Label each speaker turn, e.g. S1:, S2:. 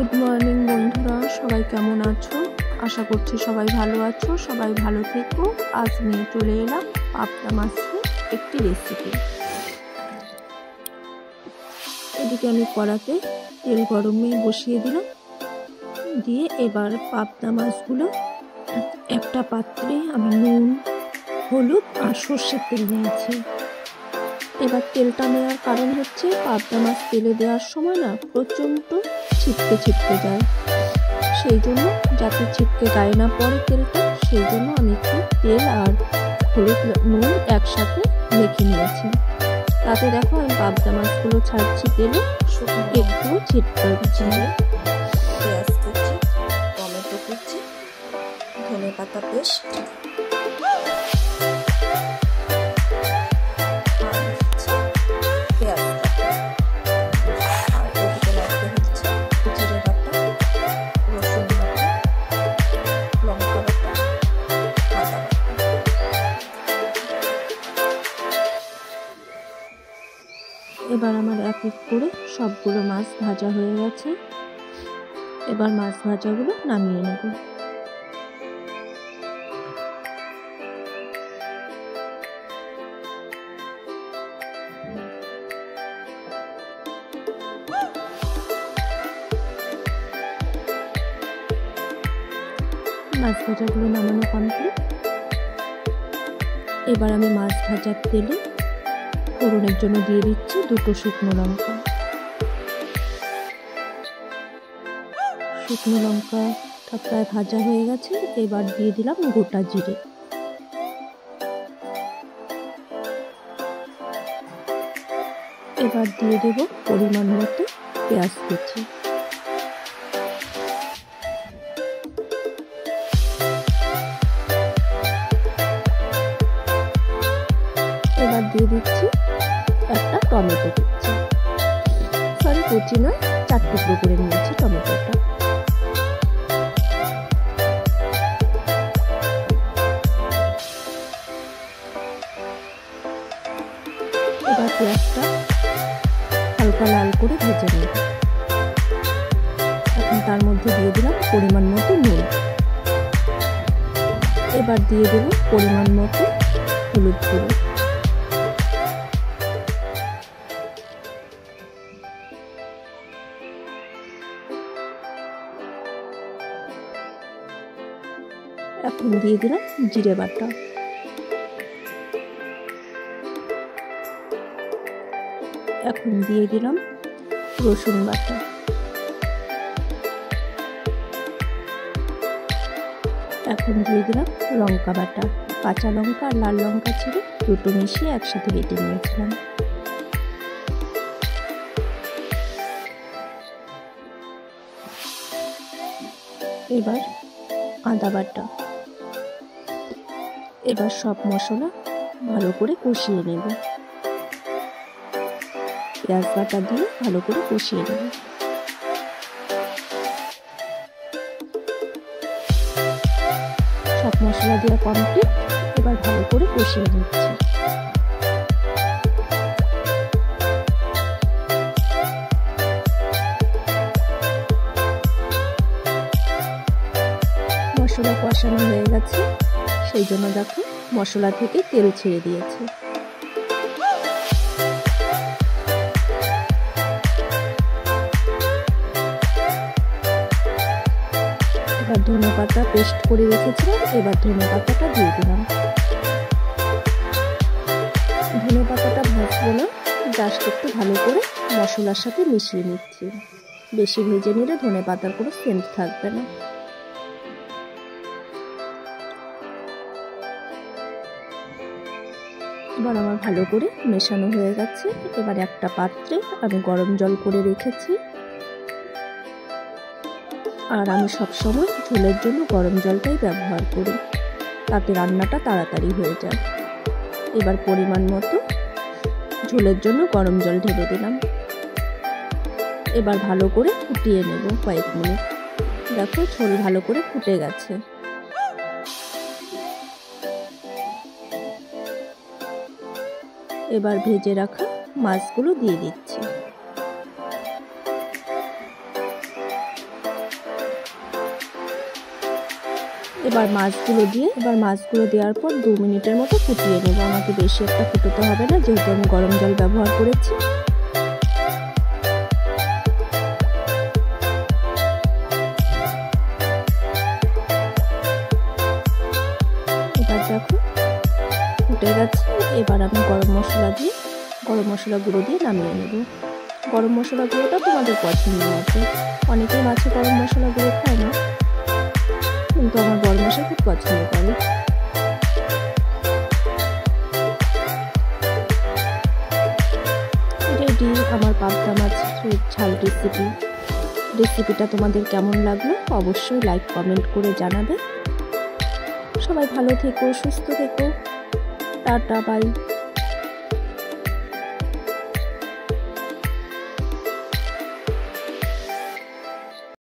S1: Good morning বন্ধুরা, সবাই কেমন আছো? আশা করছি সবাই ভালো আছো। সবাই ভালো থেকো। আজ নিয়ে চলে এলাম পাবদা মাছের একটি রেসিপি। এদিকে আমি কড়াতে তেল গরমে বসিয়ে দিলাম, দিয়ে এবার পাবদা মাছগুলো একটা পাত্রে আমি নুন, হলুদ আর সর্ষের তেল নিয়েছি। এবার তেলটা নেওয়ার কারণ হচ্ছে পাবদা মাছ তেলে দেওয়ার সময় না প্রচণ্ড ছিটকে যায়, সেই জন্য যাতে ছিটকে গায়ে না পড়ে তেলটা, সেই জন্য আমি একটু তেল আর হলুদ নুন একসাথে মেখে নিয়েছি। তাতে দেখো আমি পাবদা মাছগুলো ছাড়ছি তেলে, একটু ছিটকে দিচ্ছি।
S2: পেঁয়াজ কুচি, টমেটো কুচি, ধনে পাতা পেস্ট,
S1: এবার আমার এক এক করে সবগুলো মাছ ভাজা হয়ে গেছে। এবার মাছ ভাজাগুলো নামিয়ে নেব। মাছ ভাজাগুলো নামানো কমপ্লিট। এবার আমি মাছ ভাজার তেলে ফোড়নের জন্য দিয়ে দিচ্ছি দুটো শুকনো লঙ্কা। শুকনো লঙ্কাটা প্রায় ভাজা হয়ে গেছে। এবার দিয়ে দিলাম গোটা জিরে। এবার দিয়ে দেব পরিমাণ মতো পেঁয়াজ কুচি। এবার দিয়ে দিচ্ছি একটা টমেটো কুচি, সরি কুচি না, 4 টুকরো করে নিয়েছি টমেটোটা। এবার পেঁয়াজটা হালকা লাল করে ভেজে নেব। এখন তার মধ্যে দিয়ে দিলাম পরিমাণ মতো নুন। এবার দিয়ে দেব পরিমাণ মতো হলুদ গুঁড়ো। এখন দিয়ে দিলাম জিরে বাটা। এখন দিয়ে দিলাম রসুন বাটা। এখন দিয়ে দিলাম লঙ্কা বাটা। কাঁচা লঙ্কা আর লাল লঙ্কা ছিল, দুটো মিশিয়ে একসাথে বেটে নিয়েছিলাম। এবার আদা বাটা। এবার সব মশলা ভালো করে কষিয়ে নেব। পেঁয়াজ বাটা দিয়ে ভালো করে কষিয়ে নেব। সব মশলা দেওয়া কমপ্লিট। এবার ভালো করে কষিয়ে নিচ্ছি। মশলা কষানো হয়ে গেছে, সেই জন্য দেখো মশলা থেকে তেল ছেড়ে দিয়েছে। এবার ধনে পাতা পেস্ট করে রেখেছিলাম, এবার ধনে পাতাটা দিয়ে দিলাম। ধনে পাতাটা ভাজবো না, জাস্ট একটু ভালো করে মশলার সাথে মিশিয়ে নিচ্ছি। বেশি ভেজে নিলে ধনে পাতার কোনো সেন্ট থাকবে না। এবার আমার ভালো করে মেশানো হয়ে গেছে। এবার একটা পাত্রে আমি গরম জল করে রেখেছি, আর আমি সবসময় ঝোলের জন্য গরম জলটাই ব্যবহার করি, তাতে রান্নাটা তাড়াতাড়ি হয়ে যায়। এবার পরিমাণ মতো ঝোলের জন্য গরম জল ঢেলে দিলাম। এবার ভালো করে ফুটিয়ে নেব কয়েক মিনিট। দেখো ঝোল ভালো করে ফুটে গেছে। এবার ভেজে রাখা মাছগুলো দিয়ে দিচ্ছি। এবার মাছগুলো দেওয়ার পর 2 মিনিটের মতো ফুটিয়ে নেব। আমাকে বেশি একটা ফুটোতে হবে না, যেহেতু আমি গরম জল ব্যবহার করেছি। এবার দেখো ফুটে গেছে। এবার আমি গরম মশলা গুঁড়ো দিয়ে নামিয়ে নেব। গরম মশলা গুঁড়োটা তোমাদের পছন্দ আছে, অনেকেই মাছে গরম মশলা গুঁড়ো খায় না, কিন্তু আমার বড় মশলা খুব পছন্দ করে। রেডি আমার পাবদা মাছের ঝাল রেসিপিটা তোমাদের কেমন লাগলো অবশ্যই লাইক কমেন্ট করে জানাবে। সবাই ভালো থেকো, সুস্থ থেকো, টাটা বাই।